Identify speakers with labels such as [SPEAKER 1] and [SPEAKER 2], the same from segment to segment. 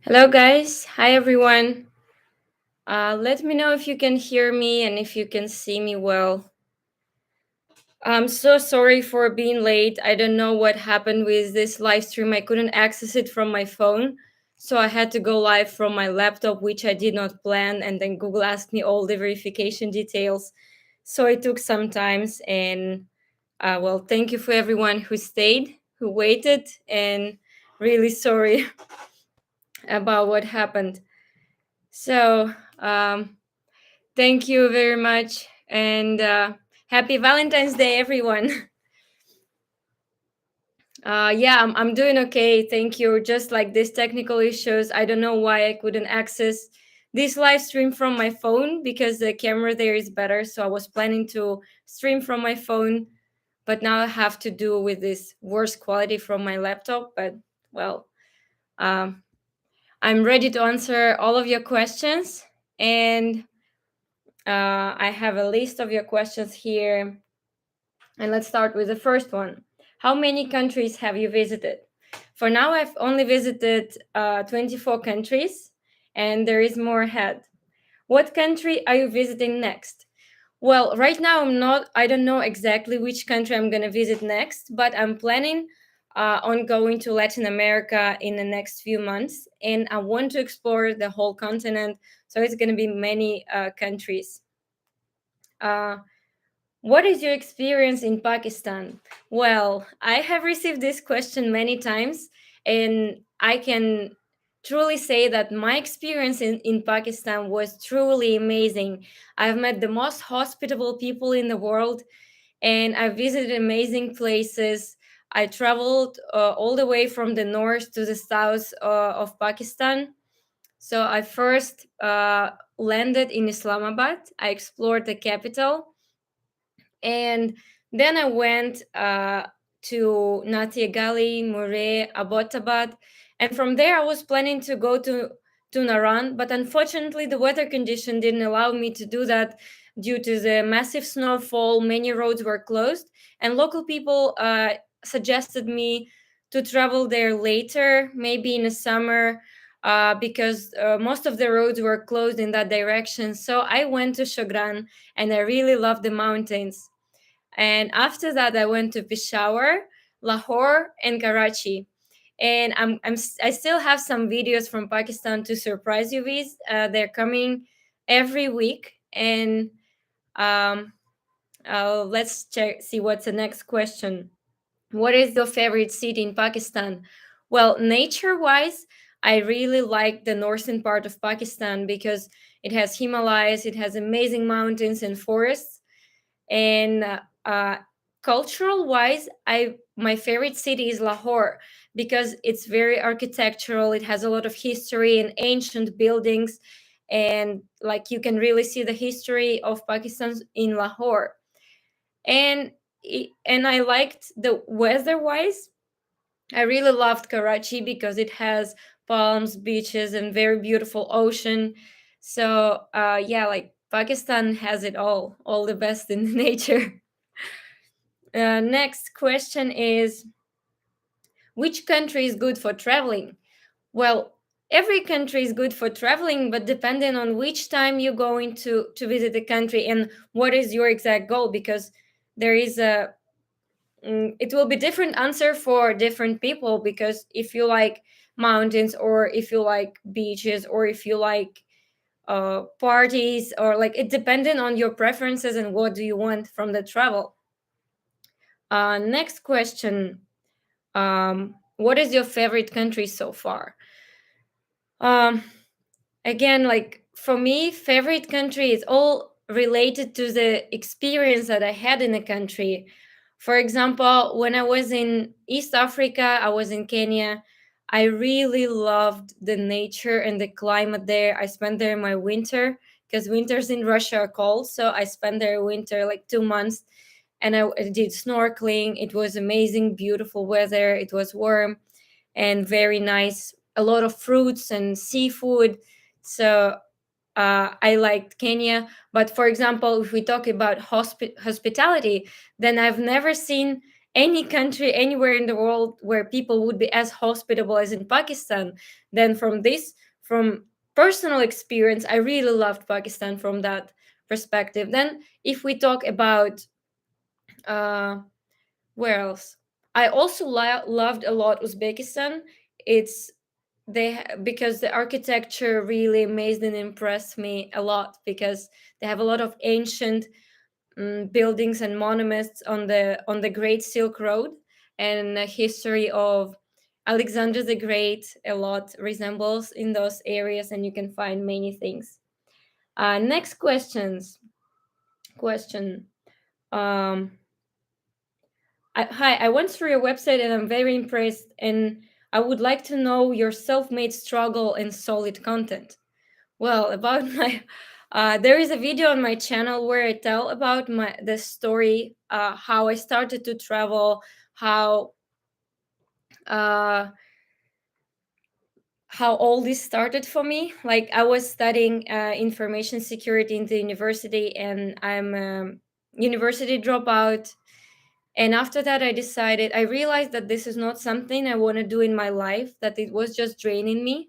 [SPEAKER 1] Hello, guys. Hi, everyone. Let me know if you can hear me and if you can see me well. I'm so sorry for being late. I don't know what happened with this live stream. I couldn't access it from my phone. So I had to go live from my laptop, which I did not plan. And then Google asked me all the verification details. So it took some time. And well, thank you for everyone who stayed, who waited. And really sorry about what happened. So, thank you very much, and happy Valentine's Day, everyone. Yeah, I'm doing okay. Thank you. Just like these technical issues, I don't know why I couldn't access this live stream from my phone because the camera there is better. So I was planning to stream from my phone, but now I have to do with this worse quality from my laptop. But well, um, I'm ready to answer all of your questions, and I have a list of your questions here. And let's start with the first one. How many countries have you visited? For now, I've only visited 24 countries, and there is more ahead. What country are you visiting next? Well, right now I don't know exactly which country I'm going to visit next, but I'm planning on going to Latin America in the next few months, and I want to explore the whole continent. So it's going to be many countries. Uh, what is your experience in Pakistan? Well, I have received this question many times, and I can truly say that my experience in Pakistan was truly amazing. I've met the most hospitable people in the world, and I visited amazing places. I traveled all the way from the north to the south of Pakistan. So I first landed in Islamabad. I explored the capital, and then I went to Natia Gali, Murree, Abbottabad. And from there, I was planning to go to Naran. But unfortunately, the weather condition didn't allow me to do that due to the massive snowfall. Many roads were closed. And local people suggested me to travel there later, maybe in the summer. Because most of the roads were closed in that direction. So I went to Shogran, and I really loved the mountains. And after that, I went to Peshawar, Lahore, and Karachi. And I still have some videos from Pakistan to surprise you with. They're coming every week. And um, let's see what's the next question. What is your favorite city in Pakistan? Well, nature wise, I really like the northern part of Pakistan because it has Himalayas, it has amazing mountains and forests. And uh, cultural wise, I my favorite city is Lahore because it's very architectural. It has a lot of history and ancient buildings, and like you can really see the history of Pakistan in Lahore. And and I liked the weather wise. I really loved Karachi because it has palms, beaches, and very beautiful ocean. So yeah, like Pakistan has it all the best in nature. Next question is, which country is good for traveling? Well, every country is good for traveling, but depending on which time you're going to visit the country and what is your exact goal, because there is it will be different answer for different people. Because if you like mountains, or if you like beaches, or if you like parties, or like it depending on your preferences and what do you want from the travel. Next question. What is your favorite country so far? um Again, like for me, favorite country is all related to the experience that I had in a country. For example, when I was in East Africa, I was in Kenya. I really loved the nature and the climate there. I spent there my winter because winters in Russia are cold, so I spent there winter like 2 months, and I did snorkeling. It was amazing, beautiful weather. It was warm and very nice. A lot of fruits and seafood. So I liked Kenya. But for example, if we talk about hospitality, then I've never seen any country anywhere in the world where people would be as hospitable as in Pakistan. Then from personal experience, I really loved Pakistan from that perspective. Then if we talk about uh where else, I also loved a lot Uzbekistan. It's because the architecture really amazed and impressed me a lot, because they have a lot of ancient buildings and monuments on the Great Silk Road, and the history of Alexander the Great a lot resembles in those areas, and you can find many things. Next question. Um, Hi, I went through your website and I'm very impressed, and I would like to know your self-made struggle and solid content. Well, about my there is a video on my channel where I tell about the story, how I started to travel, how uh, how all this started for me. Like, I was studying information security in the university, and I'm a university dropout. And after that, I realized that this is not something I want to do in my life, that it was just draining me.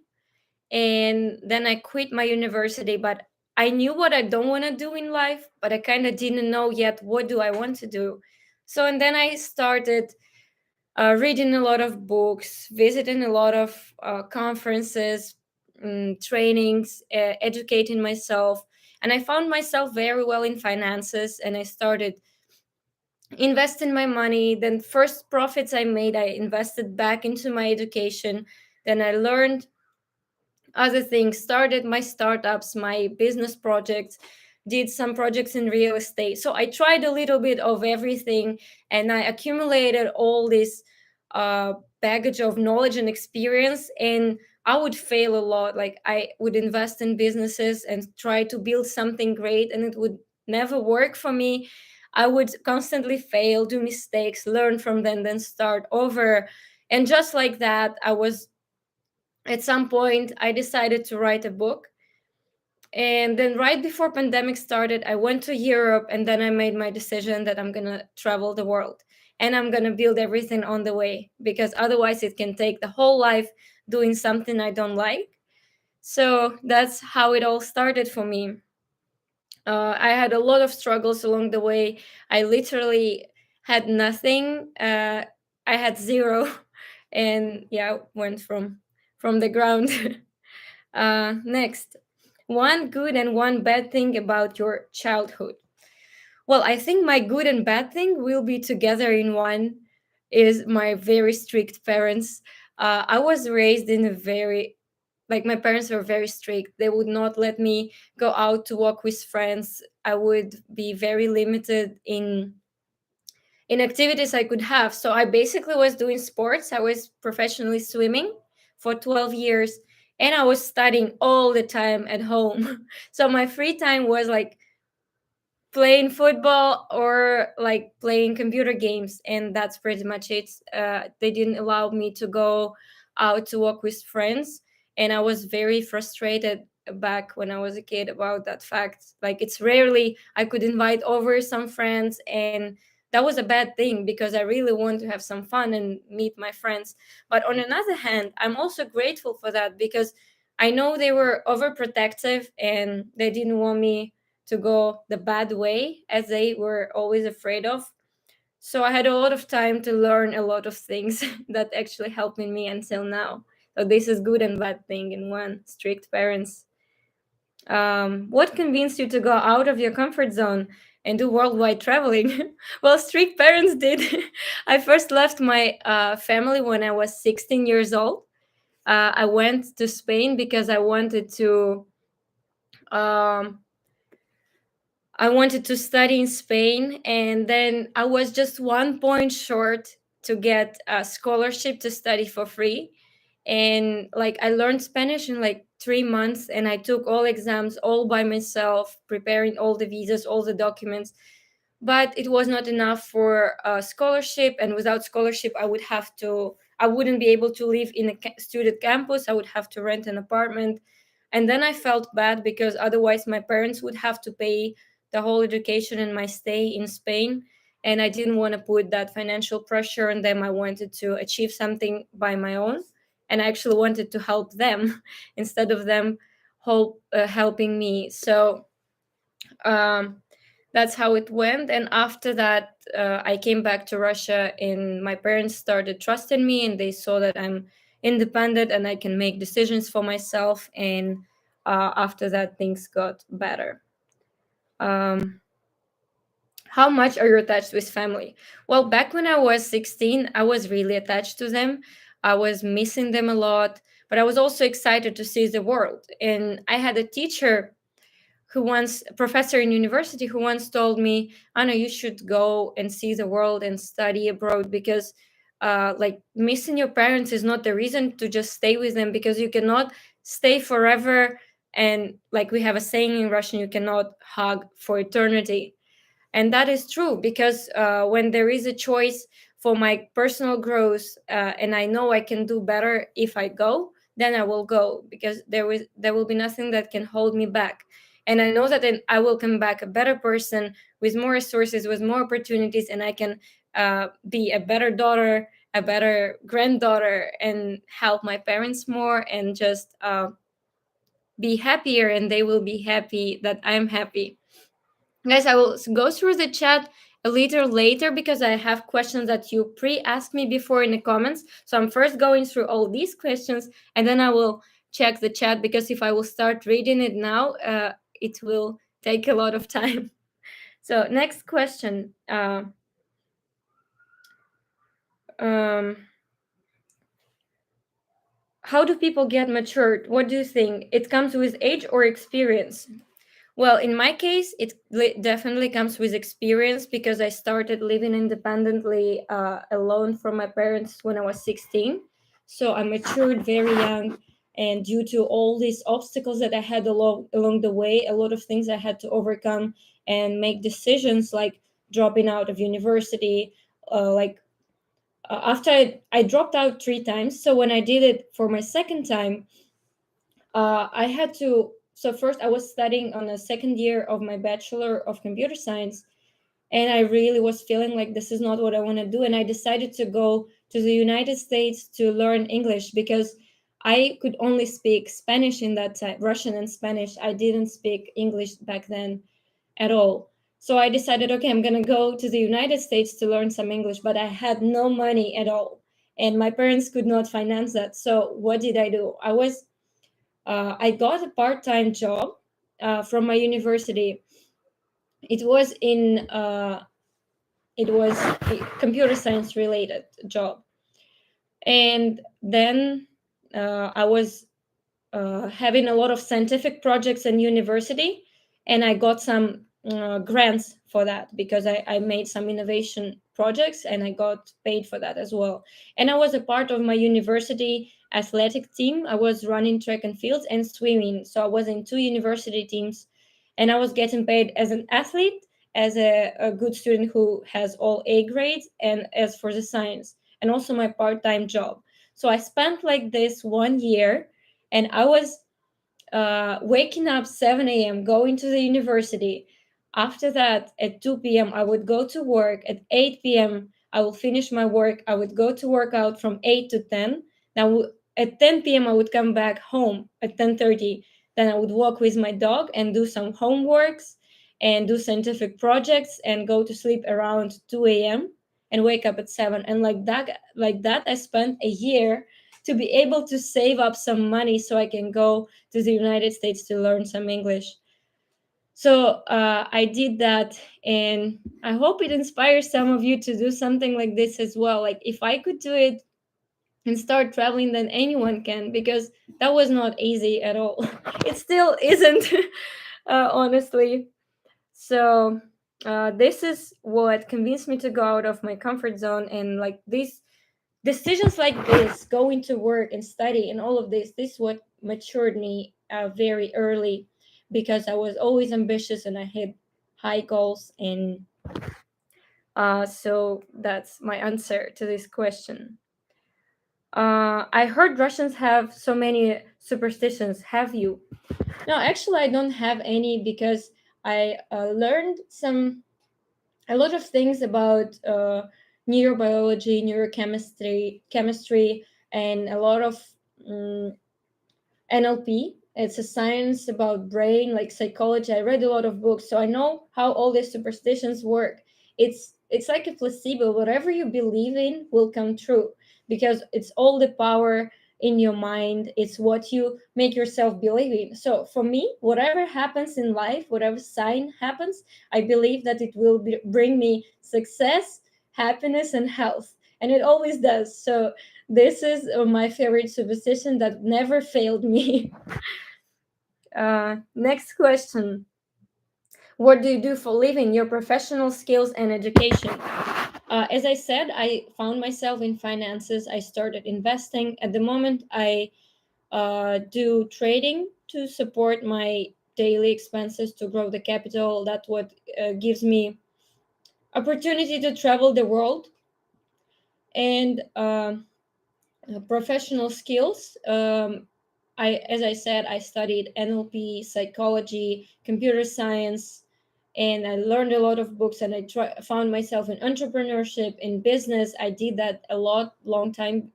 [SPEAKER 1] And then I quit my university, but I knew what I don't want to do in life, but I kind of didn't know yet what do I want to do. So, and then I started reading a lot of books, visiting a lot of conferences, trainings, educating myself. And I found myself very well in finances, and I started investing my money. Then first profits I made, I invested back into my education. Then I learned other things, started my startups, my business projects, did some projects in real estate. So I tried a little bit of everything, and I accumulated all this baggage of knowledge and experience. And I would fail a lot. Like, I would invest in businesses and try to build something great, and it would never work for me. I would constantly fail, do mistakes, learn from them, then start over. And just like that, I was at some point I decided to write a book. And then right before pandemic started, I went to Europe, and then I made my decision that I'm going to travel the world, and I'm going to build everything on the way, because otherwise it can take the whole life doing something I don't like. So that's how it all started for me. I had a lot of struggles along the way. I literally had nothing. I had zero, and yeah, went from the ground. Next, one good and one bad thing about your childhood. Well, I think my good and bad thing will be together in one. Is my very strict parents. I was raised in a very, like, my parents were very strict. They would not let me go out to walk with friends. I would be very limited in activities I could have. So I basically was doing sports. I was professionally swimming for 12 years, and I was studying all the time at home. So my free time was like playing football or like playing computer games, and that's pretty much it. They didn't allow me to go out to walk with friends, and I was very frustrated back when I was a kid about that fact. Like, it's rarely I could invite over some friends, and that was a bad thing, because I really want to have some fun and meet my friends. But on another hand, I'm also grateful for that, because I know they were overprotective and they didn't want me to go the bad way, as they were always afraid of. So I had a lot of time to learn a lot of things that actually helped me until now. So this is good and bad thing in one. Strict parents. What convinced you to go out of your comfort zone and do worldwide traveling? Well, strict parents did. I first left my family when I was 16 years old. I went to Spain because um, I wanted to study in Spain, and then I was just 1 point short to get a scholarship to study for free. And like, I learned Spanish in like 3 months, and I took all exams all by myself, preparing all the visas, all the documents. But it was not enough for a scholarship, and without scholarship, I wouldn't be able to live in a student campus. I would have to rent an apartment. And then I felt bad, because otherwise my parents would have to pay the whole education and my stay in Spain. and I didn't want to put that financial pressure on them. I wanted to achieve something by my own, and I actually wanted to help them instead of them helping me. So um, that's how it went. And after that, I came back to Russia, and my parents started trusting me, and they saw that I'm independent and I can make decisions for myself. And after that, things got better. Um, how much are you attached with family? Well, back when I was 16, I was really attached to them. I was missing them a lot, but I was also excited to see the world. And I had a teacher who once, a professor in university, who once told me, Anna, you should go and see the world and study abroad, because like, missing your parents is not the reason to just stay with them, because you cannot stay forever. And like we have a saying in Russian, you cannot hug for eternity. And that is true, because when there is a choice for my personal growth, and I know I can do better if I go, then I will go, because there will be nothing that can hold me back. And I know that then I will come back a better person, with more resources, with more opportunities, and I can be a better daughter, a better granddaughter, and help my parents more, and just be happier, and they will be happy that I'm happy. Guys, I will go through the chat a little later, because I have questions that you pre-asked me before in the comments. So I'm first going through all these questions, and then I will check the chat, because if I will start reading it now, it will take a lot of time. So next question. Um, how do people get matured? What do you think? It comes with age or experience? Well, in my case, it definitely comes with experience, because I started living independently alone from my parents when I was 16. So I matured very young. And due to all these obstacles that I had along the way, a lot of things I had to overcome and make decisions, like dropping out of university. Like after I dropped out 3 times. So when I did it for my second time, I had to. So first, I was studying on a second year of my Bachelor of Computer Science, and I really was feeling like this is not what I want to do. And I decided to go to the United States to learn English, because I could only speak Spanish in that time, Russian and Spanish. I didn't speak English back then at all. So I decided, okay, I'm gonna go to the United States to learn some English, but I had no money at all, and my parents could not finance that. So what did I do? I got a part-time job from my university. It was in it was a computer science related job, and then I was having a lot of scientific projects in university, and I got some grants for that, because I made some innovation projects, and I got paid for that as well. And I was a part of my university athletic team. I was running track and fields and swimming, so I was in 2 university teams, and I was getting paid as an athlete, as a good student who has all A grades, and as for the science, and also my part-time job. So I spent like this 1 year, and I was waking up 7 a.m., going to the university. After that, at 2 p.m., I would go to work. At 8 p.m., I will finish my work. I would go to work out from 8 to 10. Now, at 10 p.m., I would come back home at 10:30. Then I would walk with my dog and do some homeworks and do scientific projects and go to sleep around 2 a.m. and wake up at 7. And like that, I spent a year to be able to save up some money so I can go to the United States to learn some English. So I did that, and I hope it inspires some of you to do something like this as well. Like, if I could do it and start traveling, then anyone can, because that was not easy at all. It still isn't, honestly. So this is what convinced me to go out of my comfort zone, and like these decisions like this, going to work and study and all of this is what matured me very early, because I was always ambitious and I had high goals. And so that's my answer to this question. I heard Russians have so many superstitions. Have you? No, actually, I don't have any, because I learned some a lot of things about neurobiology, chemistry, and a lot of um, NLP. It's a science about brain, like psychology. I read a lot of books, so I know how all these superstitions work. It's like a placebo. Whatever you believe in will come true because it's all the power in your mind. It's what you make yourself believe in. So for me, whatever happens in life, whatever sign happens, I believe that it will bring me success, happiness, and health, and it always does. So this is my favorite superstition that never failed me. Next question. What do you do for living? Your professional skills and education. As I said, I found myself in finances. I started investing. At the moment, I do trading to support my daily expenses to grow the capital. That's what gives me opportunity to travel the world. And professional skills. As I said, I studied NLP, psychology, computer science, and I learned a lot of books. And found myself in entrepreneurship, in business. I did that a long time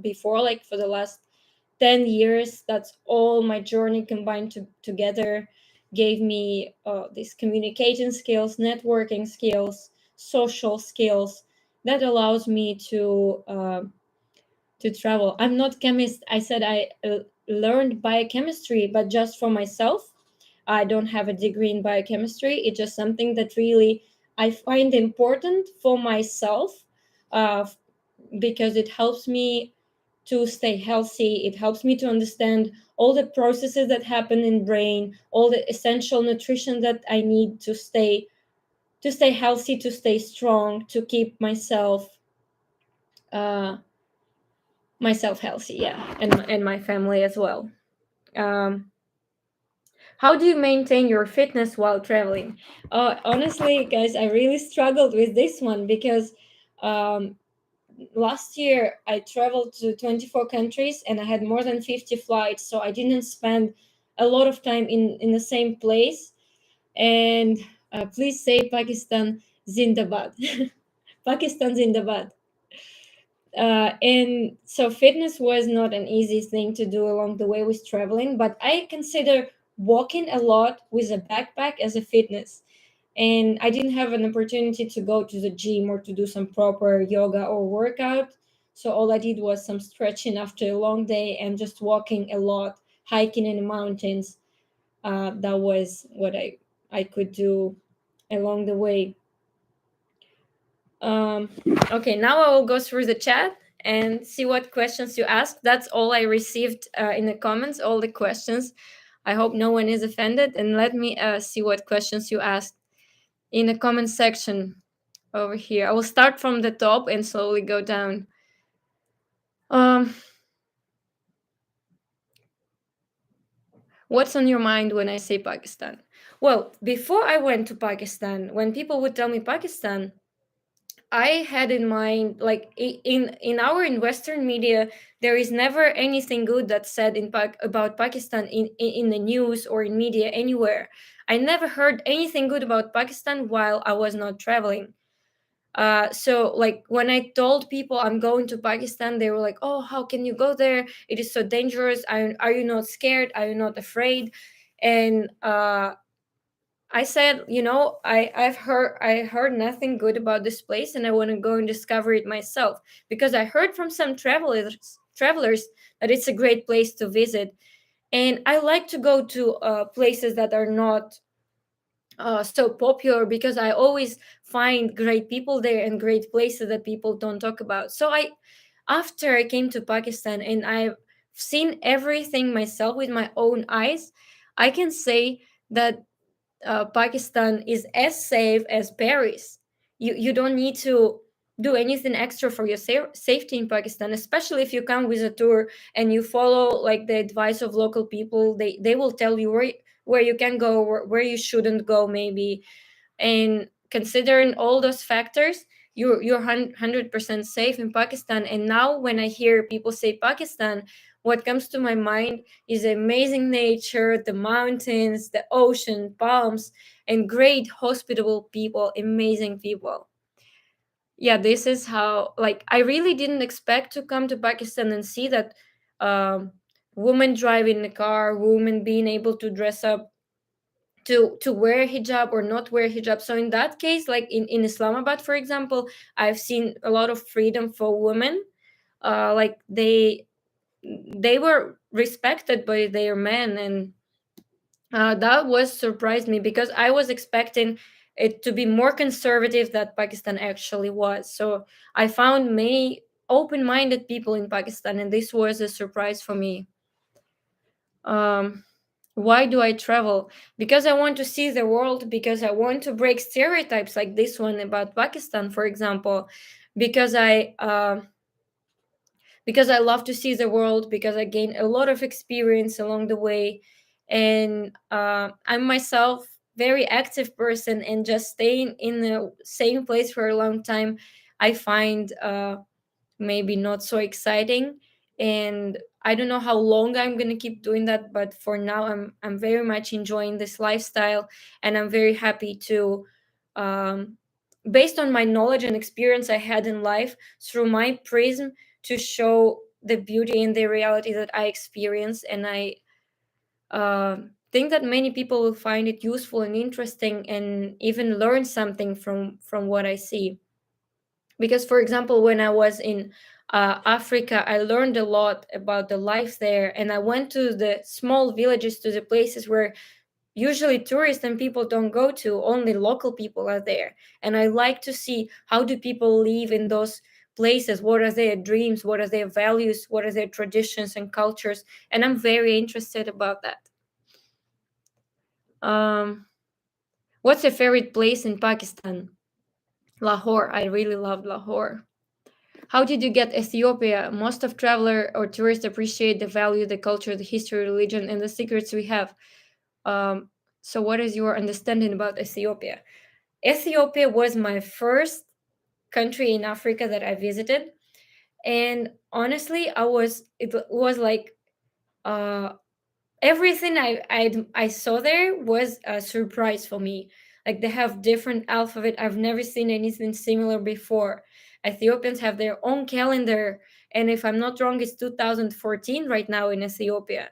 [SPEAKER 1] before, like for the last 10 years. That's all my journey combined together gave me these communication skills, networking skills, social skills that allows me to travel. I'm not chemist. I said I learned biochemistry, but just for myself. I don't have a degree in biochemistry. It's just something that really I find important for myself, uh, because it helps me to stay healthy. It helps me to understand all the processes that happen in brain, all the essential nutrition that I need to stay healthy, to stay strong, to keep uh, myself healthy, yeah, and my family as well. um how do you maintain your fitness while traveling? Honestly, guys, I really struggled with this one because um last year I traveled to 24 countries and I had more than 50 flights, so I didn't spend a lot of time in the same place. And please say Pakistan Zindabad. Pakistan Zindabad. And so fitness was not an easy thing to do along the way with traveling, but I consider walking a lot with a backpack as a fitness. And I didn't have an opportunity to go to the gym or to do some proper yoga or workout. So all I did was some stretching after a long day and just walking a lot, hiking in the mountains. That was what I could do along the way. Um, okay, now I will go through the chat and see what questions you asked. That's all I received in the comments, all the questions. I hope no one is offended. And let me see what questions you asked in the comment section over here. I will start from the top and slowly go down. Um, what's on your mind when I say Pakistan? Well, before I went to Pakistan, when people would tell me Pakistan, I had in mind, like in our in Western media, there is never anything good that's said about Pakistan in the news or in media anywhere. I never heard anything good about Pakistan while I was not traveling. So like when I told people I'm going to Pakistan, they were like, "Oh, how can you go there? It is so dangerous. Are you not scared? Are you not afraid?" And I said, I heard nothing good about this place, and I want to go and discover it myself because I heard from some travelers that it's a great place to visit, and I like to go to places that are not so popular because I always find great people there and great places that people don't talk about. So after I came to Pakistan and I've seen everything myself with my own eyes, I can say that Pakistan is as safe as Paris. You don't need to do anything extra for your safety in Pakistan, especially if you come with a tour and you follow like the advice of local people. They will tell you where you can go, where you shouldn't go, maybe. And considering all those factors, you're 100% safe in Pakistan. And now when I hear people say Pakistan, what comes to my mind is amazing nature, the mountains, the ocean, palms, and great, hospitable people, amazing people. Yeah, this is how, like, I really didn't expect to come to Pakistan and see that um, women driving a car, women being able to dress up, to wear hijab or not wear hijab. So in that case, like in Islamabad, for example, I've seen a lot of freedom for women. Like they were respected by their men, and that was surprised me because I was expecting it to be more conservative than Pakistan actually was. So I found many open-minded people in Pakistan, and this was a surprise for me. um, why do I travel? Because I want to see the world, because I want to break stereotypes like this one about Pakistan, for example, because I love to see the world, because I gain a lot of experience along the way, and I'm myself very active person, and just staying in the same place for a long time, I find maybe not so exciting. And I don't know how long I'm going to keep doing that, but for now I'm very much enjoying this lifestyle, and I'm very happy to um, based on my knowledge and experience I had in life, through my prism, to show the beauty and the reality that I experience. And I think that many people will find it useful and interesting, and even learn something from what I see. Because, for example, when I was in Africa, I learned a lot about the life there, and I went to the small villages, to the places where usually tourists and people don't go to, only local people are there. And I like to see how do people live in those places, what are their dreams, what are their values, what are their traditions and cultures, and I'm very interested about that. um what's your favorite place in Pakistan? Lahore. I really loved Lahore. How did you get Ethiopia? Most of traveler or tourists appreciate the value, the culture, the history, religion, and the secrets we have. Um, so, what is your understanding about Ethiopia? Ethiopia was my first country in Africa that I visited, and honestly, it was like uh, everything I saw there was a surprise for me. Like, they have different alphabet. I've never seen anything similar before. Ethiopians have their own calendar, and if I'm not wrong, it's 2014 right now in Ethiopia.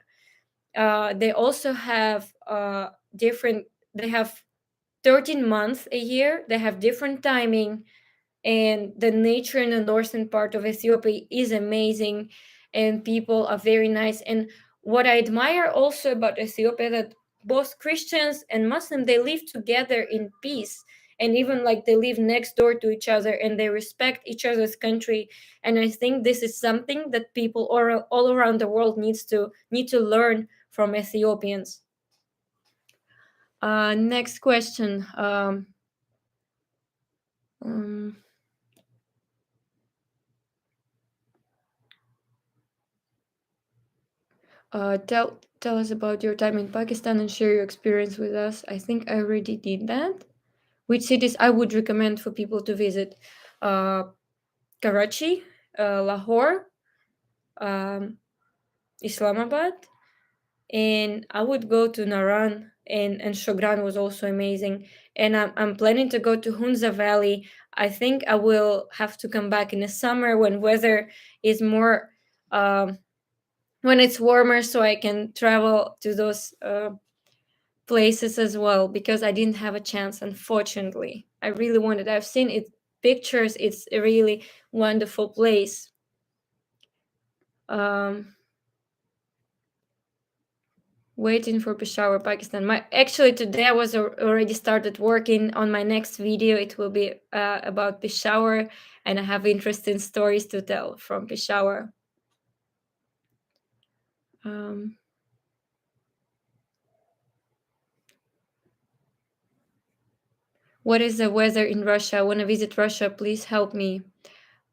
[SPEAKER 1] They also have different. They have 13 months a year. They have different timing, and the nature in the northern part of Ethiopia is amazing, and people are very nice. And what I admire also about Ethiopia, that both Christians and Muslim, they live together in peace, and even like they live next door to each other, and they respect each other's country. And I think this is something that people all around the world need to learn from Ethiopians. Next question. Um, tell us about your time in Pakistan and share your experience with us. I think I already did that. Which cities I would recommend for people to visit? Uh, Karachi, Lahore, um, Islamabad, and I would go to Naran, and Shogran was also amazing. And I'm planning to go to Hunza Valley. I think I will have to come back in the summer when weather is more when it's warmer, so I can travel to those places as well, because I didn't have a chance, unfortunately. I really wanted. I've seen it pictures. It's a really wonderful place. Um, waiting for Peshawar, Pakistan. My actually today I was already started working on my next video. It will be about Peshawar, and I have interesting stories to tell from Peshawar. Um, what is the weather in Russia? I want to visit Russia. Please help me.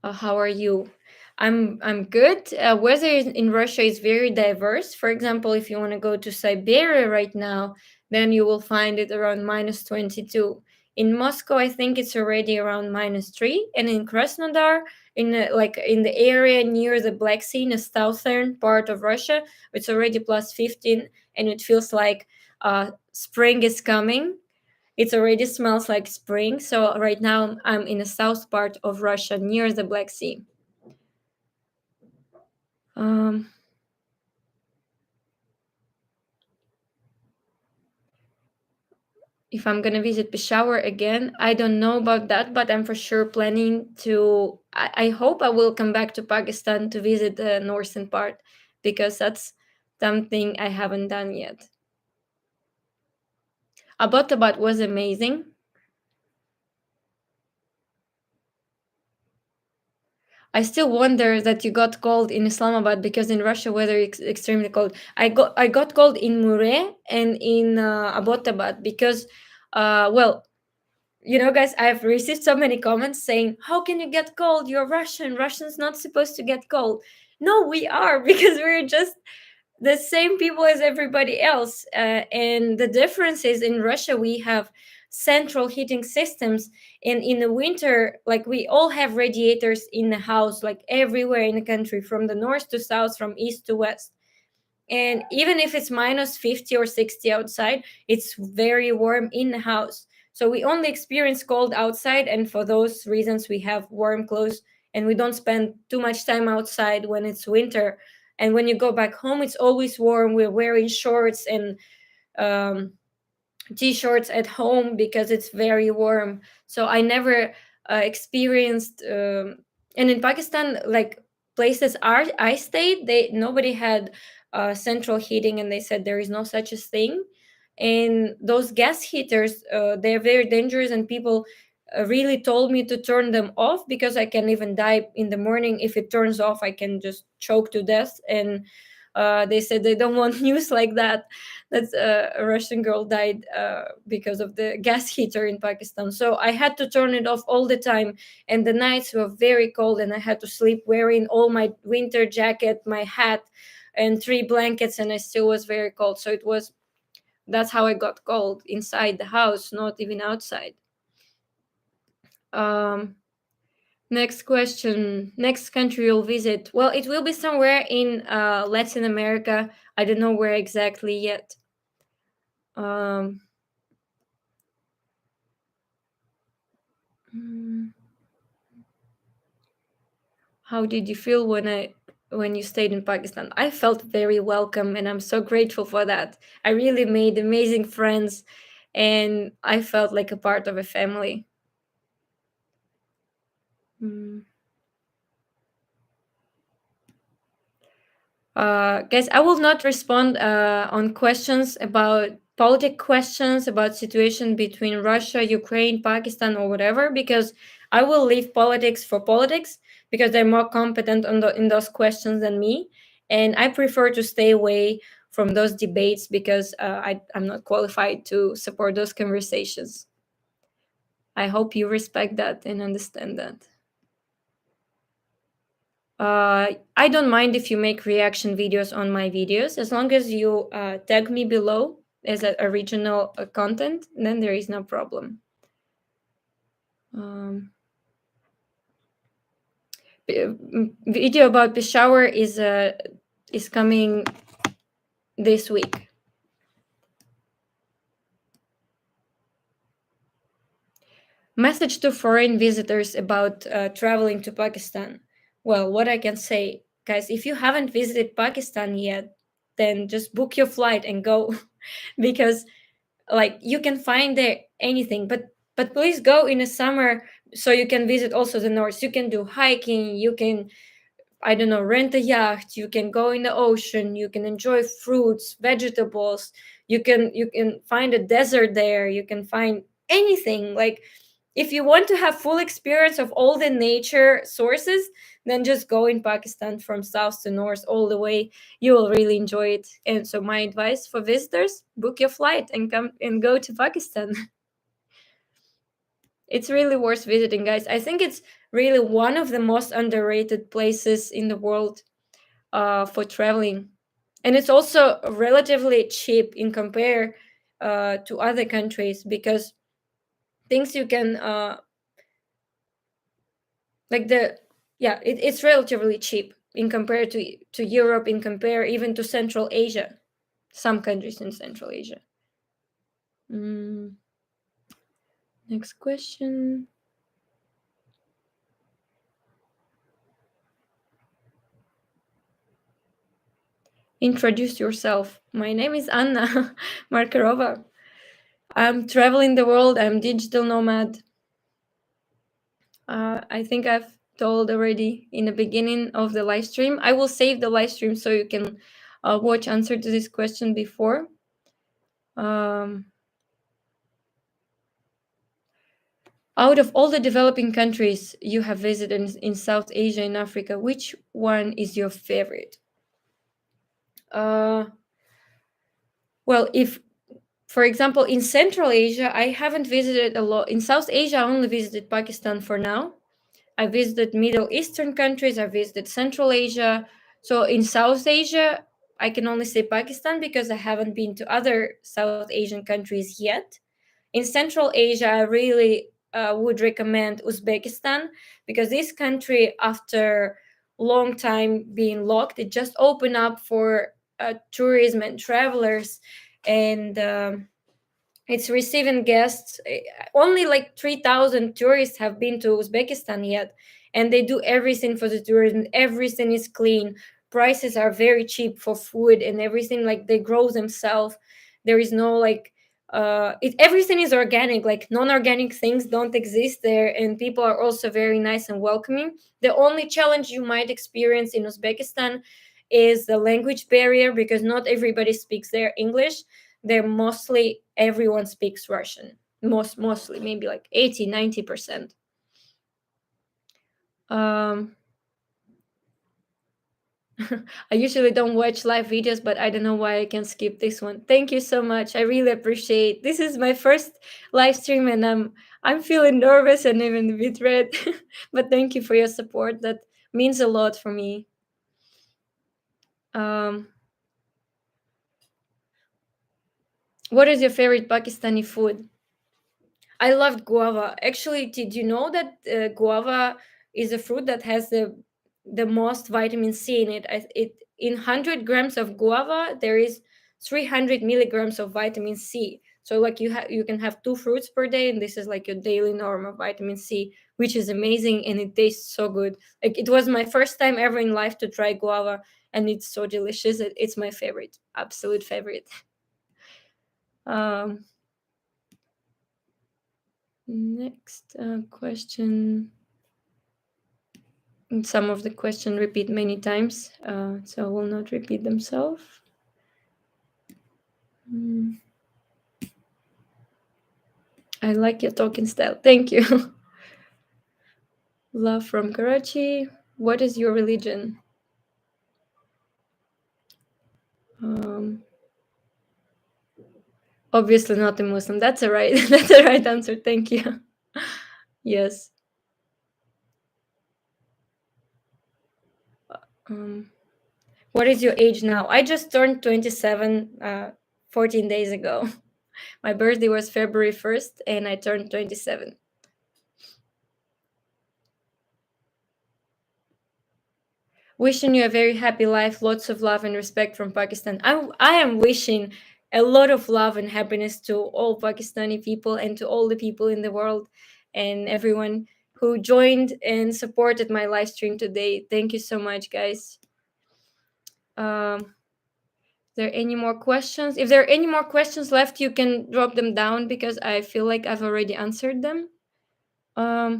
[SPEAKER 1] How are you? I'm good. Weather in Russia is very diverse. For example, if you want to go to Siberia right now, then you will find it around -22. In Moscow, I think it's already around -3, and in Krasnodar, like in the area near the Black Sea, in the southern part of Russia, it's already +15, and it feels like spring is coming. It already smells like spring. So right now I'm in the south part of Russia near the Black Sea. Um, if I'm gonna visit Peshawar again, I don't know about that, but I'm for sure planning to. I hope I will come back to Pakistan to visit the northern part, because that's something I haven't done yet. Abbottabad was amazing. I still wonder that you got cold in Islamabad, because in Russia weather is extremely cold. I got cold in Murree and in Abbottabad because, well, guys, I've received so many comments saying, "How can you get cold? You're Russian. Russians not supposed to get cold." No, we are because we're just the same people as everybody else. And the difference is in Russia we have central heating systems, and in the winter, like, we all have radiators in the house, like everywhere in the country, from the north to south, from east to west. And even if it's minus 50 or 60 outside, it's very warm in the house. So we only experience cold outside, and for those reasons we have warm clothes, and we don't spend too much time outside when it's winter. And when you go back home, it's always warm. We're wearing shorts and um, t-shirts at home because it's very warm. So I never experienced and in Pakistan, like, places are I stayed, they nobody had central heating, and they said there is no such a thing. And those gas heaters, they're very dangerous, and people really told me to turn them off, because I can even die in the morning if it turns off. I can just choke to death. And they said they don't want news like that. That's a Russian girl died because of the gas heater in Pakistan. So I had to turn it off all the time, and the nights were very cold, and I had to sleep wearing all my winter jacket, my hat, and three blankets, and I still was very cold. So it was that's how I got cold inside the house, not even outside. Um, Next question. Next country you'll visit? Well, it will be somewhere in Latin America. I don't know where exactly yet. Um, mm, how did you feel when you stayed in Pakistan? I felt very welcome, and I'm so grateful for that. I really made amazing friends, and I felt like a part of a family. Mm. Guys, I will not respond on questions about politic questions about situation between Russia, Ukraine, Pakistan, or whatever, because I will leave politics for politics, because they're more competent in those questions than me, and I prefer to stay away from those debates, because I'm not qualified to support those conversations. I hope you respect that and understand that. I don't mind if you make reaction videos on my videos, as long as you tag me below as a original content, then there is no problem. Um, Video about Peshawar is coming this week. Message to foreign visitors about traveling to Pakistan. Well, what I can say, guys, if you haven't visited Pakistan yet, then just book your flight and go, because, like, you can find there anything, but please go in the summer, so you can visit also the north. You can do hiking, you can, I don't know, rent a yacht, you can go in the ocean, you can enjoy fruits, vegetables, you can find a desert there, you can find anything. Like, if you want to have full experience of all the nature sources, then just go in Pakistan from south to north all the way. You will really enjoy it. And so my advice for visitors, book your flight and come and go to Pakistan. It's really worth visiting, guys. I think it's really one of the most underrated places in the world for traveling. And it's also relatively cheap in compare to other countries, because things you can like the yeah, it's relatively cheap in compare to Europe, in compare even to Central Asia, some countries in Central Asia. Mm. Next question. Introduce yourself. My name is Anna Markarova. I'm traveling the world. I'm digital nomad. I think I've told already in the beginning of the live stream. I will save the live stream so you can watch answer to this question before. Out of all the developing countries you have visited in South Asia and Africa, which one is your favorite? Well, if, for example, in Central Asia, I haven't visited a lot. In South Asia, I only visited Pakistan for now. I visited Middle Eastern countries. I visited Central Asia. So in South Asia, I can only say Pakistan because I haven't been to other South Asian countries yet. In Central Asia, I really would recommend Uzbekistan because this country, after long time being locked, it just opened up for tourism and travelers, and it's receiving guests. Only like 3,000 tourists have been to Uzbekistan yet, and they do everything for the tourism. Everything is clean. Prices are very cheap for food and everything. Like they grow themselves. There is no like everything is organic. Like non-organic things don't exist there, and people are also very nice and welcoming. The only challenge you might experience in Uzbekistan is the language barrier because not everybody speaks their English. They're mostly, everyone speaks Russian, mostly maybe like 80-90%. um I usually don't watch live videos, but I don't know why I can skip this one. Thank you so much. I really appreciate. This is my first live stream, and I'm feeling nervous and even a bit red. But thank you for your support. That means a lot for me. um what is your favorite Pakistani food? I loved guava. Actually, did you know that guava is a fruit that has the most vitamin C in it? It in 100 grams of guava there is 300 milligrams of vitamin C. So like you can have two fruits per day, and this is like your daily norm of vitamin C, which is amazing, and it tastes so good. Like it was my first time ever in life to try guava, and it's so delicious. It's my favorite, absolute favorite. Um, Next question. Some of the question repeat many times, so I will not repeat themselves. I like your talking style. Thank you. Love from Karachi. What is your religion? Um, Obviously not a Muslim. That's a right. That's a right answer. Thank you. Yes. Um, what is your age now? I just turned 27 14 days ago. My birthday was February 1st, and I turned 27. Wishing you a very happy life, lots of love and respect from Pakistan. I am wishing a lot of love and happiness to all Pakistani people and to all the people in the world and everyone who joined and supported my live stream today. Thank you so much, guys. Is there any more questions? If there are any more questions left, you can drop them down because I feel like I've already answered them. How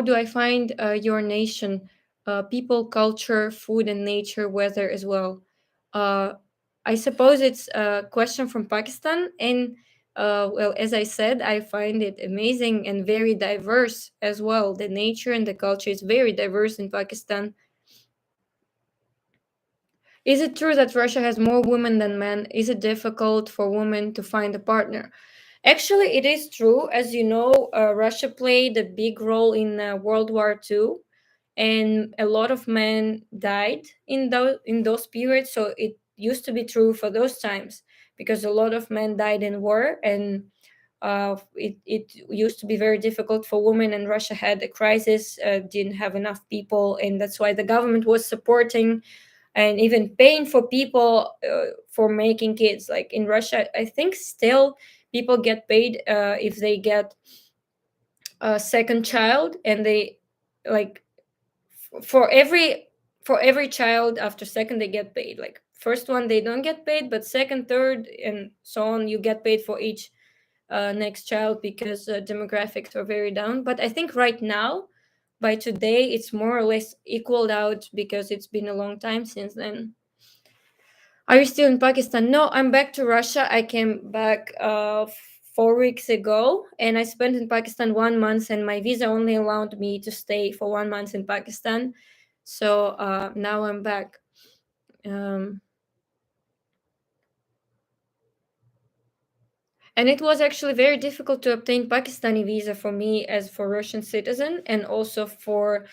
[SPEAKER 1] do I find your nation? People, culture, food, and nature, weather as well. Uh, I suppose it's a question from Pakistan. And well, as I said, I find it amazing and very diverse as well. The nature and the culture is very diverse in Pakistan. Is it true that Russia has more women than men? Is it difficult for women to find a partner? Actually, it is true. As you know, Russia played a big role in World War II, and a lot of men died in those periods. So it used to be true for those times because a lot of men died in war, and it used to be very difficult for women. And Russia had a crisis, didn't have enough people, and that's why the government was supporting and even paying for people for making kids. Like in Russia, I think still people get paid if they get a second child, and they like for every child after second they get paid. Like first one they don't get paid, but second, third, and so on, you get paid for each next child, because demographics are very down. But I think right now, by today, it's more or less equaled out, because it's been a long time since then. Are you still in Pakistan? No, I'm back to Russia. I came back 4 weeks ago, and I spent in Pakistan 1 month, and my visa only allowed me to stay for 1 month in Pakistan. So now I'm back. Um, and it was actually very difficult to obtain Pakistani visa for me as for Russian citizen, and also for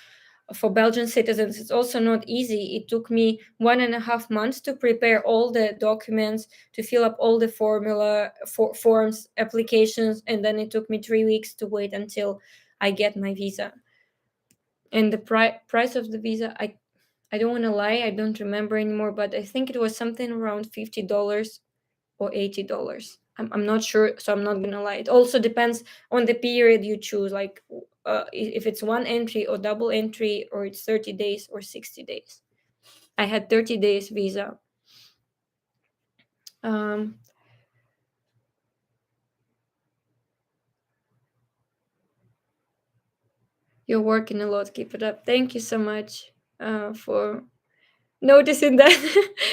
[SPEAKER 1] Belgian citizens. It's also not easy. It took me 1.5 months to prepare all the documents, to fill up all the forms, applications, and then it took me 3 weeks to wait until I get my visa. And the price of the visa, I don't want to lie, I don't remember anymore, but I think it was something around $50 or $80. I'm not sure, so I'm not gonna lie. It also depends on the period you choose, like if it's one entry or double entry, or it's 30 days or 60 days. I had 30 days visa. Um, you're working a lot. Keep it up. Thank you so much for noticing that,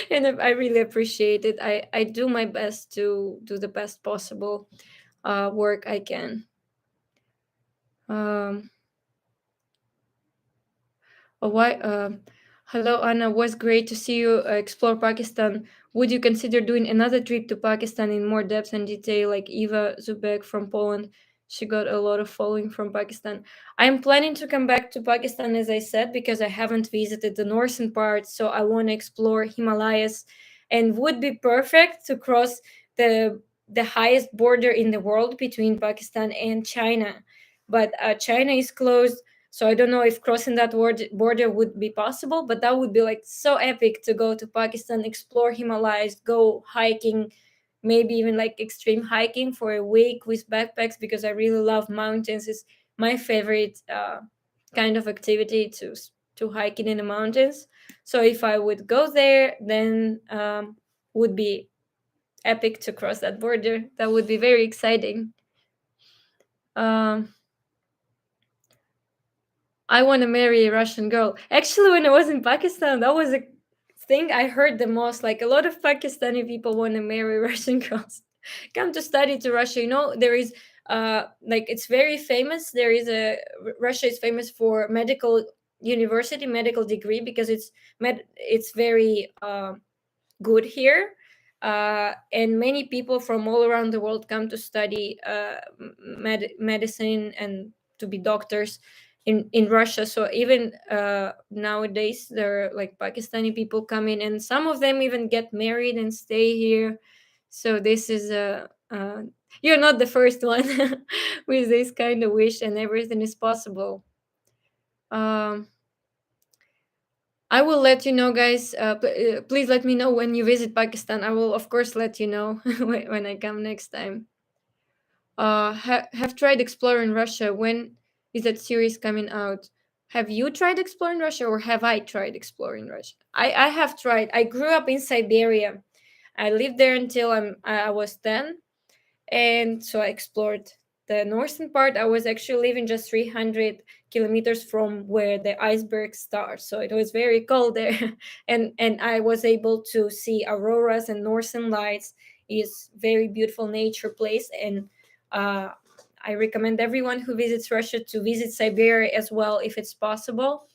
[SPEAKER 1] and I really appreciate it. I do my best to do the best possible work I can. Um, why? Hello, Anna. Was great to see you explore Pakistan. Would you consider doing another trip to Pakistan in more depth and detail, like Eva Zubek from Poland? She got a lot of following from Pakistan. I'm planning to come back to Pakistan, as I said, because I haven't visited the northern part, so I want to explore Himalayas, and would be perfect to cross the highest border in the world between Pakistan and China. But China is closed, so I don't know if crossing that border would be possible, but that would be like so epic to go to Pakistan, explore Himalayas, go hiking, maybe even like extreme hiking for a week with backpacks, because I really love mountains. It's my favorite kind of activity to hiking in the mountains. So if I would go there, then would be epic to cross that border. That would be very exciting. Um, I want to marry a Russian girl. Actually, when I was in Pakistan, that was a thing I heard the most. Like a lot of Pakistani people want to marry Russian girls. Come to study to Russia. You know, there is like it's very famous. There is Russia is famous for medical university, medical degree, because it's very good here. And many people from all around the world come to study medicine and to be doctors in Russia. So even nowadays, there are like Pakistani people coming, and some of them even get married and stay here. So this is a you're not the first one with this kind of wish, and everything is possible. Um, I will let you know, guys. Please let me know when you visit Pakistan. I will, of course, let you know when I come next time. Have tried exploring Russia. When is that series coming out? Have you tried exploring Russia, or have I tried exploring Russia? I have tried. I grew up in Siberia. I lived there until I was 10, and so I explored the northern part. I was actually living just 300 kilometers from where the iceberg starts, so it was very cold there. And I was able to see auroras and northern lights. Is very beautiful nature place, and uh, I recommend everyone who visits Russia to visit Siberia as well if it's possible.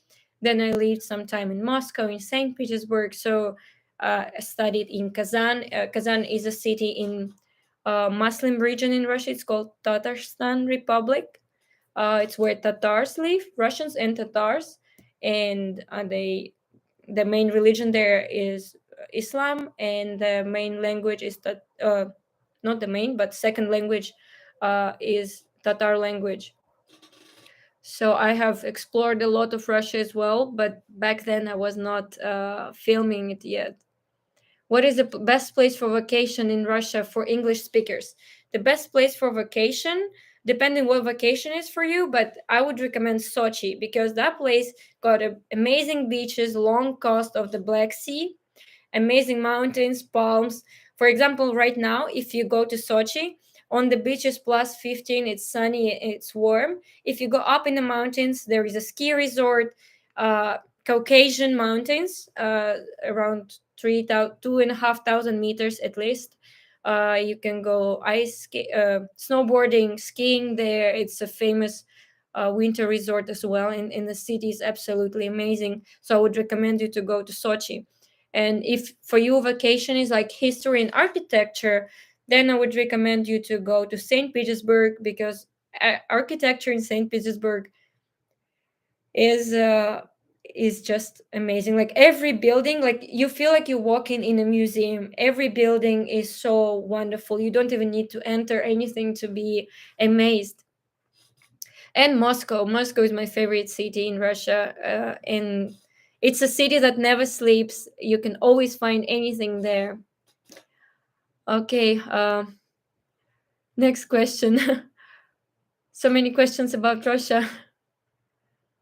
[SPEAKER 1] Then I lived some time in Moscow, in St. Petersburg. So I studied in Kazan. Kazan is a city in Muslim region in Russia. It's called Tatarstan Republic. It's where Tatars live, Russians and Tatars, and the main religion there is Islam, and the main language is not the main, but second language is Tatar language. So I have explored a lot of Russia as well, but back then I was not filming it yet. What is the best place for vacation in Russia for English speakers? the best place for vacation, depending what vacation is for you, but I would recommend Sochi because that place got amazing beaches, long coast of the Black Sea, amazing mountains, palms. For example, right now, if you go to Sochi, on the beach is plus 15, it's sunny, it's warm. If you go up in the mountains, there is a ski resort, uh, Caucasian mountains, around 2,500 meters at least. You can go snowboarding, skiing there. It's a famous winter resort as well in the city. Is absolutely amazing. So I would recommend you to go to Sochi. And if for you vacation is like history and architecture, then I would recommend you to go to St. Petersburg because architecture in St. Petersburg is uh, is just amazing. Like every building, like you feel like you're walking in a museum. Every building is so wonderful. You don't even need to enter anything to be amazed. And Moscow is my favorite city in Russia, and it's a city that never sleeps. You can always find anything there. Okay, next question. So many questions about Russia.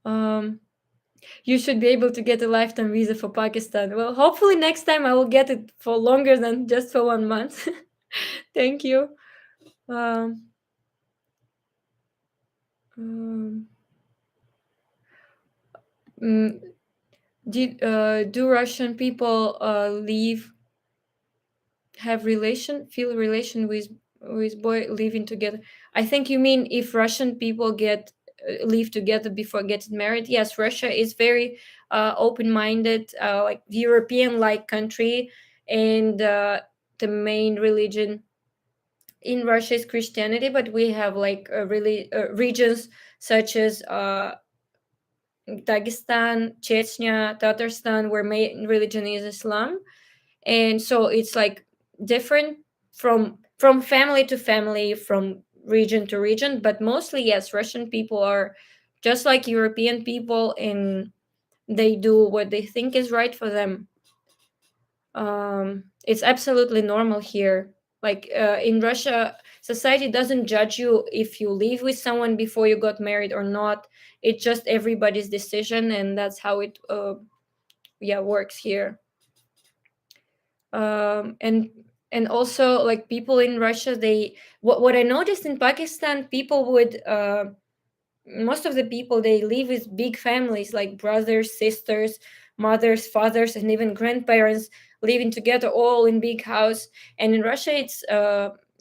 [SPEAKER 1] um you should be able to get a lifetime visa for Pakistan. Well, hopefully next time I will get it for longer than just for 1 month. Thank you. um, um, mm, do Russian people leave have relation feel relation with boy living together? I think you mean if Russian people get live together before getting married. Yes, Russia is very open-minded, like European like country, and the main religion in Russia is Christianity, but we have like really regions such as Dagestan, Chechnya, Tatarstan, where main religion is Islam. And so it's like different from family to family, from region to region, but mostly yes, Russian people are just like European people, and they do what they think is right for them. It's absolutely normal here. Like in Russia, society doesn't judge you if you live with someone before you got married or not. It's just everybody's decision, and that's how it yeah, works here. And also like people in Russia, they what I noticed in Pakistan, people would most of the people, they live with big families, like brothers, sisters, mothers, fathers, and even grandparents living together all in big house. And in Russia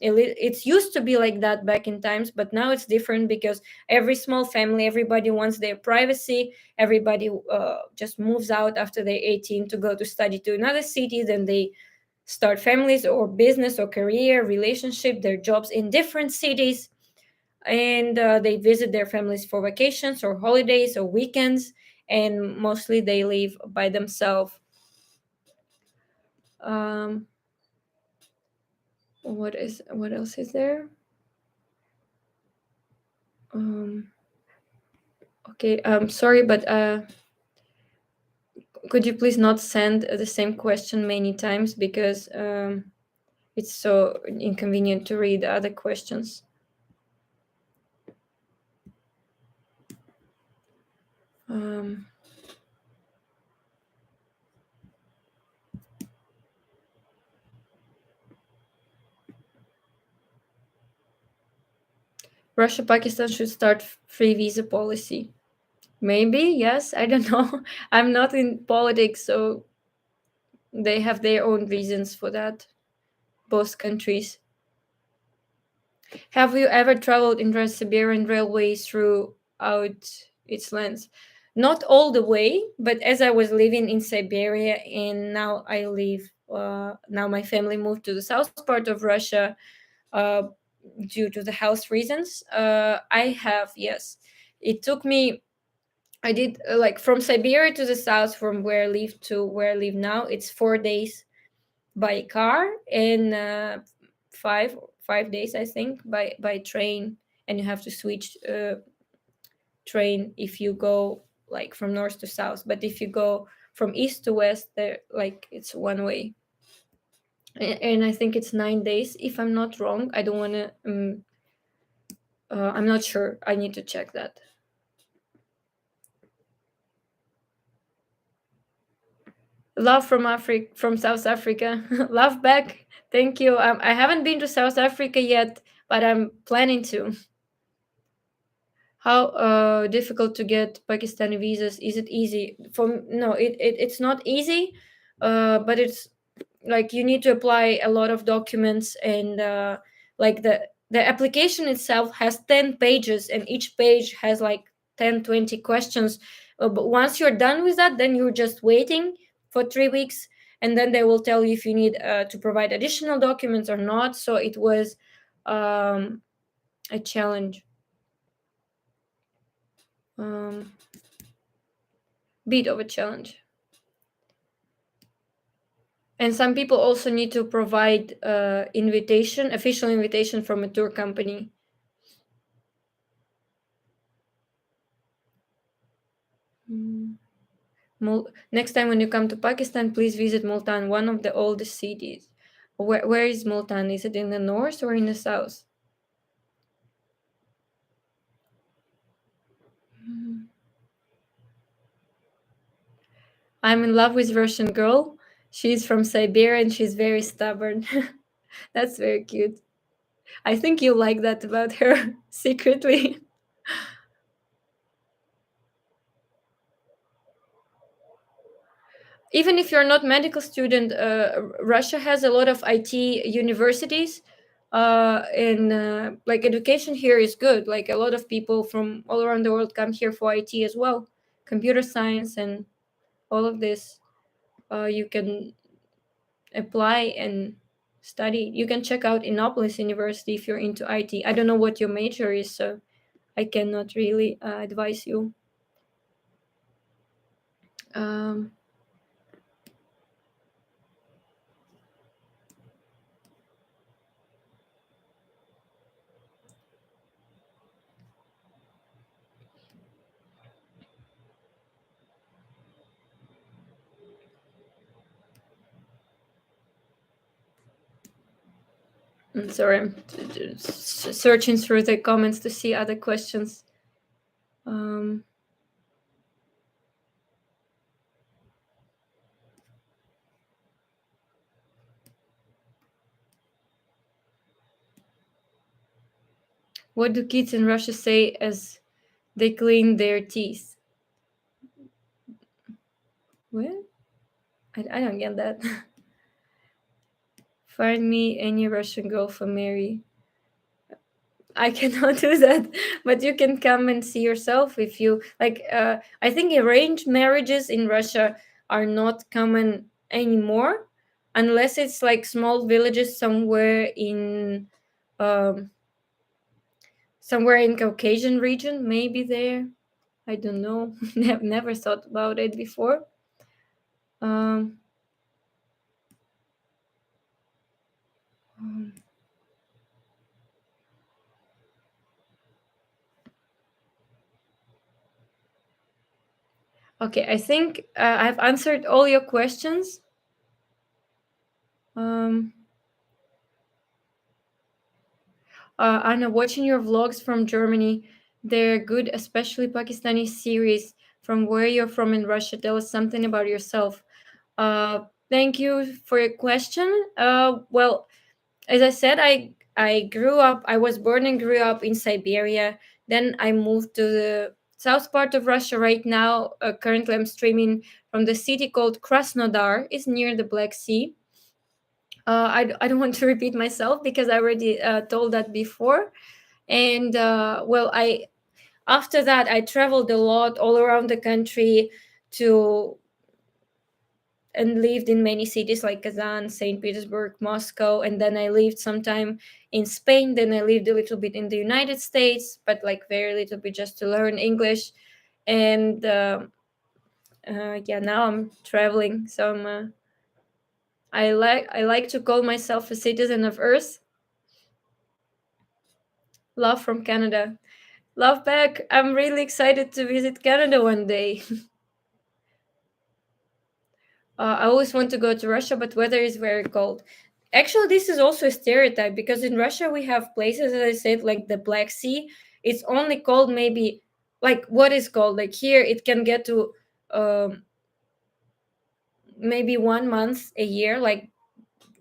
[SPEAKER 1] it's used to be like that back in times, but now it's different because every small family, everybody wants their privacy. Everybody just moves out after they're 18 to go to study to another city, then they start families or business or career relationship, their jobs in different cities, and they visit their families for vacations or holidays or weekends, and mostly they live by themselves. um, what else is there? um, okay, sorry, but could you please not send the same question many times, because it's so inconvenient to read other questions. um, Russia Pakistan should start free visa policy. Maybe, yes, I don't know. I'm not in politics, so they have their own reasons for that, both countries. Have you ever traveled in Trans-Siberian Railway throughout its length? Not all the way, but as I was living in Siberia, and now I live, now my family moved to the south part of Russia uh, due to the health reasons. I have, yes. It took me, I did like from Siberia to the south, from where I live to where I live now, it's 4 days by car, and five days I think by train, and you have to switch train if you go like from north to south, but if you go from east to west, there like it's one way. and I think it's 9 days if I'm not wrong. I don't want to. I'm not sure. I need to check that. Love from Africa, from South Africa. Love back. Thank you. I haven't been to South Africa yet, but I'm planning to. How difficult to get Pakistani visas? Is it easy? No, it's not easy, but it's like you need to apply a lot of documents, and like the application itself has 10 pages, and each page has like 10, 20 questions. But once you're done with that, then you're just waiting for 3 weeks, and then they will tell you if you need to provide additional documents or not. So it was um, a challenge. Um, Bit of a challenge. And some people also need to provide official invitation from a tour company. Mm. Next time when you come to Pakistan, please visit Multan, one of the oldest cities. Where is Multan? Is it in the north or in the south? Mm. I'm in love with Russian girl. She's from Siberia and she's very stubborn. That's very cute. I think you like that about her secretly. Even if you're not medical student, Russia has a lot of IT universities, and like education here is good. Like a lot of people from all around the world come here for IT as well, computer science and all of this. You can apply and study. You can check out Innopolis University if you're into IT. I don't know what your major is, so I cannot really advise you. Um, I'm sorry, I'm searching through the comments to see other questions. Um, what do kids in Russia say as they clean their teeth? What? I don't get that. Find me any Russian girl for Mary. I cannot do that, but you can come and see yourself if you like. I think arranged marriages in Russia are not common anymore, unless it's like small villages um, somewhere in Caucasian region, maybe there. I don't know. I've never thought about it before. Um, um, okay, I think I've answered all your questions. Um, Anna, watching your vlogs from Germany, they're good, especially Pakistani series. From where you're from in Russia, tell us something about yourself. Thank you for your question. Well, as I said, I grew up. I was born and grew up in Siberia. Then I moved to the south part of Russia. Right now, currently, I'm streaming from the city called Krasnodar. It's near the Black Sea. I don't want to repeat myself because I already told that before. And well, I after that I traveled a lot all around the country to and lived in many cities like Kazan, St. Petersburg, Moscow, and then I lived some time in Spain. Then I lived a little bit in the United States, but like very little bit just to learn English. And yeah, now I'm traveling. So I like to call myself a citizen of Earth. Love from Canada. Love back. I'm really excited to visit Canada one day. I always want to go to Russia, but weather is very cold. Actually, this is also a stereotype because in Russia we have places, as I said, like the Black Sea. It's only cold maybe, like what is cold? Like here, it can get to um, maybe 1 month a year. Like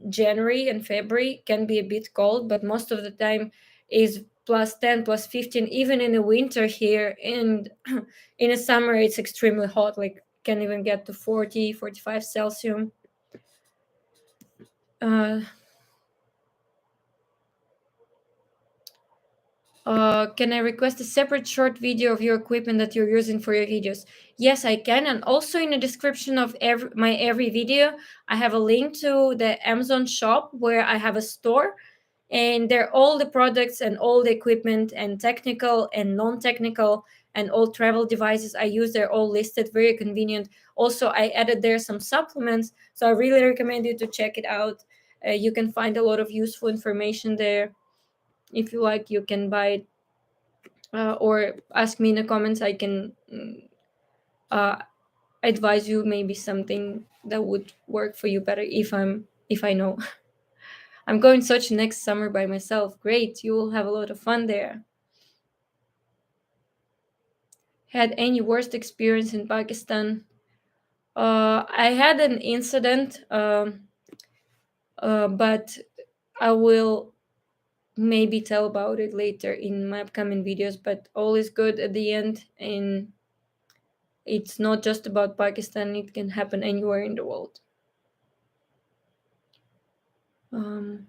[SPEAKER 1] January and February can be a bit cold, but most of the time is +10, +15. Even in the winter here, and in the summer it's extremely hot. Like can even get to 40, 45 Celsius. Uh, can I request a separate short video of your equipment that you're using for your videos? Yes, I can. And also in the description of every video, I have a link to the Amazon shop where I have a store, and there all the products and all the equipment and technical and non-technical and all travel devices I use. They're all listed, very convenient. Also, I added there some supplements, so I really recommend you to check it out. You can find a lot of useful information there. If you like, you can buy it, or ask me in the comments. I can uh, advise you maybe something that would work for you better if I know. I'm going Sochi next summer by myself. Great, you will have a lot of fun there. Had any worst experience in Pakistan? I had an incident, but I will maybe tell about it later in my upcoming videos. But all is good at the end, and it's not just about Pakistan, it can happen anywhere in the world. Um,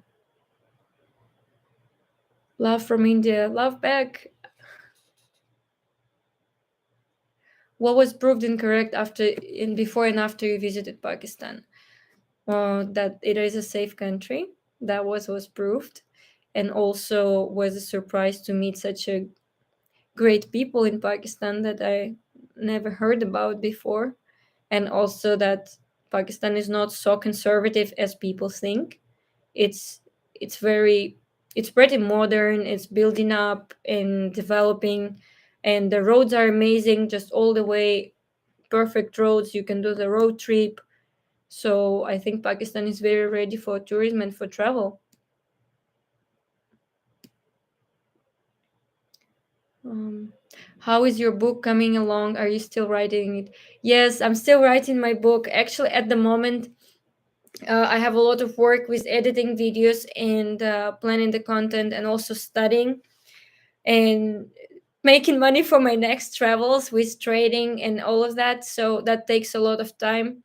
[SPEAKER 1] love from India, love back. What was proved incorrect before and after you visited Pakistan? That it is a safe country. That was proved, and also was a surprise to meet such a great people in Pakistan that I never heard about before, and also that Pakistan is not so conservative as people think. It's it's very it's pretty modern. It's building up and developing, and the roads are amazing, just all the way, perfect roads. You can do the road trip. So I think Pakistan is very ready for tourism and for travel. Um, how is your book coming along? Are you still writing it? Yes, I'm still writing my book. Actually, at the moment, I have a lot of work with editing videos and planning the content, and also studying and making money for my next travels with trading and all of that. So that takes a lot of time.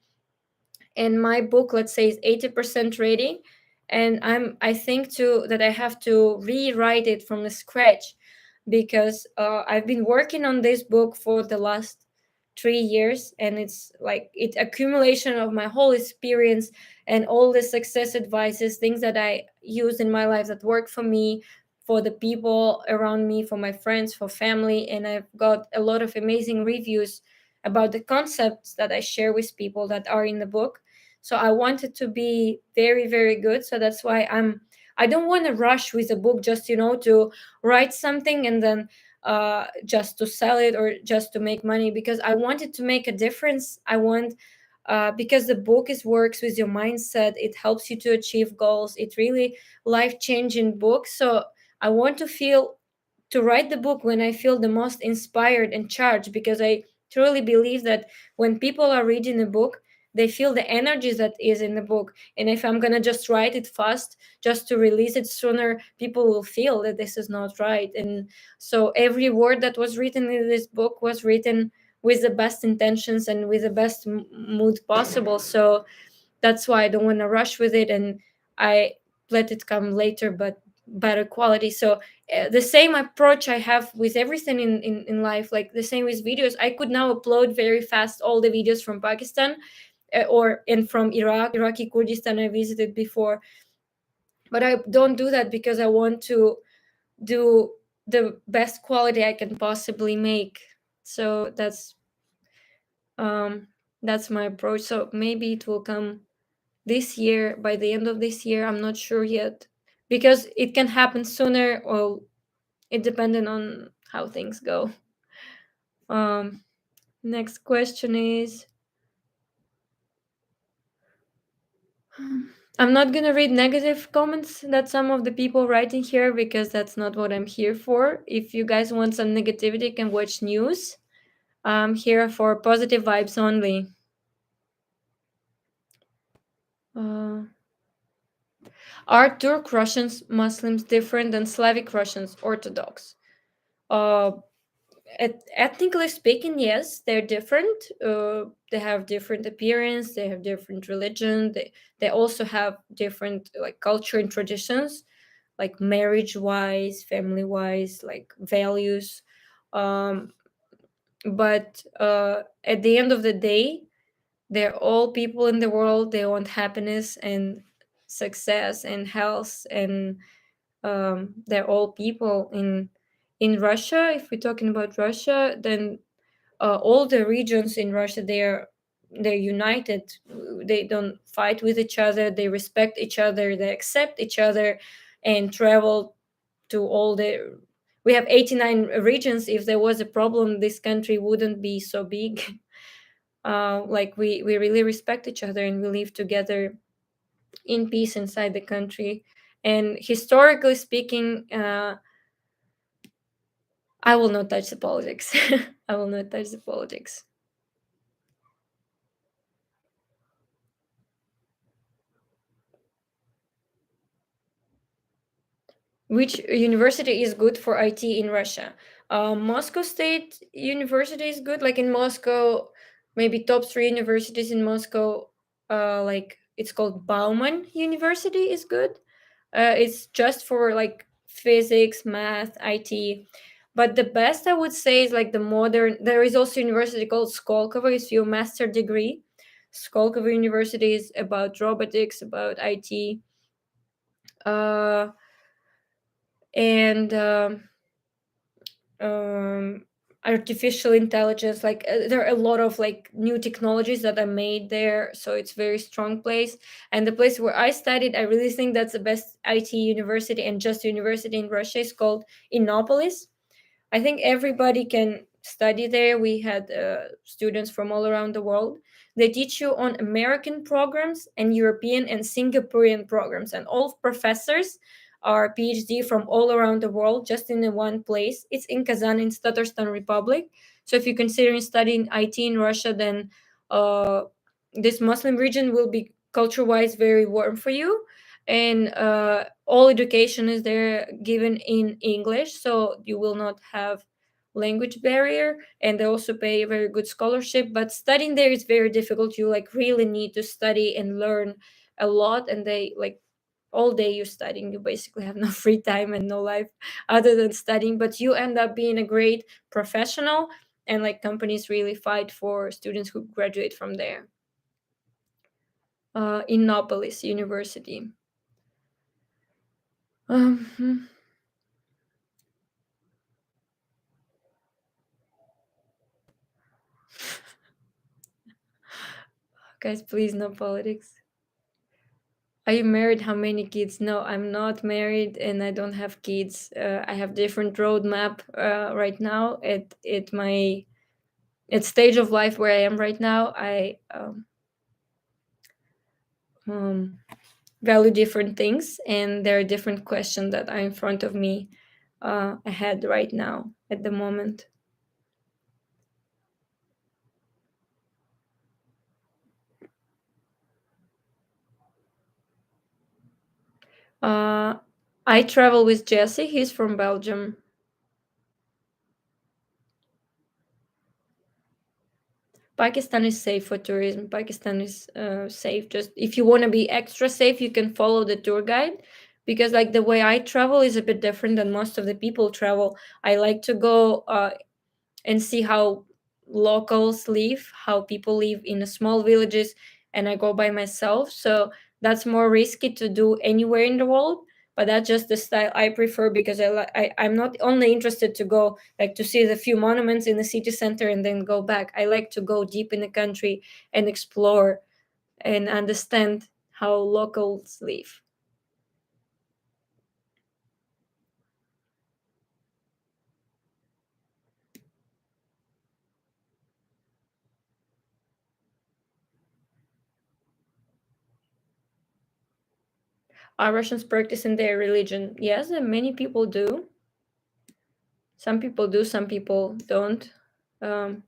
[SPEAKER 1] And my book, let's say, is 80% ready, and I think too that I have to rewrite it from the scratch, because I've been working on this book for the last 3 years, and it's like it accumulation of my whole experience and all the success advices, things that I use in my life that work for me, for the people around me, for my friends, for family. And I've got a lot of amazing reviews about the concepts that I share with people that are in the book. So I want it to be very, very good. So that's why I don't want to rush with a book just, to write something and then just to sell it or just to make money, because I want it to make a difference. I want because the book is works with your mindset. It helps you to achieve goals. It really life changing book. So I want to write the book when I feel the most inspired and charged, because I truly believe that when people are reading a book, they feel the energy that is in the book. And if I'm gonna just write it fast just to release it sooner, people will feel that this is not right. And so every word that was written in this book was written with the best intentions and with the best mood possible. So that's why I don't want to rush with it, and I let it come later, but better quality. So the same approach I have with everything in life, like the same with videos. I could now upload very fast all the videos from Pakistan, or and from Iraqi Kurdistan I visited before, but I don't do that because I want to do the best quality I can possibly make. So um that's my approach. So maybe it will come this year, by the end of this year. I'm not sure yet, because it can happen sooner, or it depending on how things go. um Next question is, I'm not gonna read negative comments that some of the people writing here because that's not what I'm here for. If you guys want some negativity, you can watch news. I'm here for positive vibes only. Uh, are Turk Russians Muslims different than Slavic Russians Orthodox? Uh, Ethnically speaking, yes, they're different. They have different appearance. They have different religion. They also have different like culture and traditions, like marriage wise, family wise, like values. Um, but at the end of the day, they're all people in the world. They want happiness and success and health, and they're all people in Russia. If we're talking about Russia, then all the regions in Russia, they're united. They don't fight with each other. They respect each other. They accept each other, and travel to all the. We have 89 regions. If there was a problem, this country wouldn't be so big. Like we really respect each other and we live together in peace inside the country. And historically speaking, I will not touch the politics. I will not touch the politics. Which university is good for IT in Russia? Moscow State University is good. Like in Moscow, maybe top three universities in Moscow. Like it's called Bauman University is good. It's just for like physics, math, IT. But the best I would say is like the modern. There is also a university called Skolkovo. It's your master degree. Skolkovo University is about robotics, about IT. Uh, and um, artificial intelligence, like there are a lot of like new technologies that are made there, so it's very strong place. And the place where I studied, I really think that's the best IT university and just university in Russia, is called Innopolis. I think everybody can study there. We had students from all around the world. They teach you on American programs and European and Singaporean programs, and all professors are PhD from all around the world, just in the one place. It's in Kazan, in Tatarstan Republic. So if you're considering studying IT in Russia, then uh, this Muslim region will be culture-wise very warm for you. And all education is there given in English, so you will not have language barrier. And they also pay a very good scholarship, but studying there is very difficult. You like really need to study and learn a lot, and they like all day you're studying. You basically have no free time and no life other than studying, but you end up being a great professional, and like companies really fight for students who graduate from there. Innopolis University. Hmm. Guys, please, no politics. Are you married? How many kids? No, I'm not married and I don't have kids. I have different roadmap right now at my at stage of life where I am right now. I um, value different things, and there are different questions that are in front of me ahead right now at the moment. Uh, I travel with Jesse. He's from Belgium. Pakistan is safe for tourism. Pakistan is safe. Just if you want to be extra safe, you can follow the tour guide, because like the way I travel is a bit different than most of the people travel. I like to go and see how locals live, how people live in small villages, and I go by myself. So that's more risky to do anywhere in the world. But that's just the style I prefer, because I'm not only interested to go like to see the few monuments in the city center and then go back. I like to go deep in the country and explore and understand how locals live. Are Russians practicing their religion? Yes, and many people do. Some people do, some people don't. Um,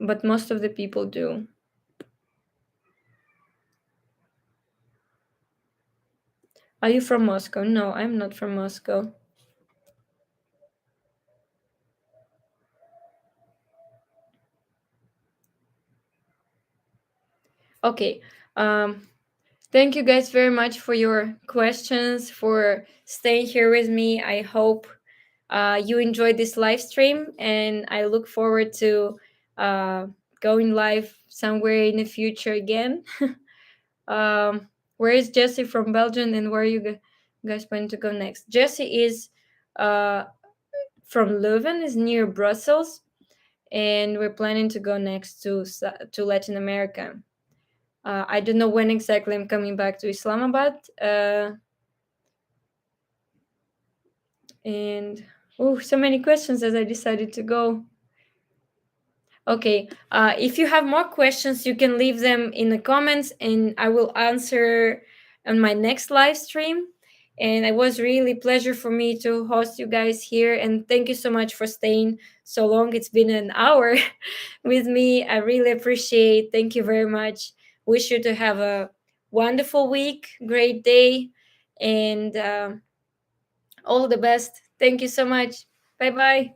[SPEAKER 1] but most of the people do. Are you from Moscow? No, I'm not from Moscow. Okay. Um, Thank you guys very much for your questions, for staying here with me. I hope you enjoyed this live stream, and I look forward to uh, going live somewhere in the future again. Where is Jesse from Belgium, and where are you guys plan to go next? Jesse is uh, from Leuven, is near Brussels, and we're planning to go next to Latin America. I don't know when exactly I'm coming back to Islamabad. And oh, so many questions as I decided to go. Okay, if you have more questions, you can leave them in the comments and I will answer on my next live stream. And it was really pleasure for me to host you guys here. And thank you so much for staying so long. It's been an hour with me. I really appreciate. Thank you very much. Wish you to have a wonderful week, great day, and all the best. Thank you so much. Bye bye.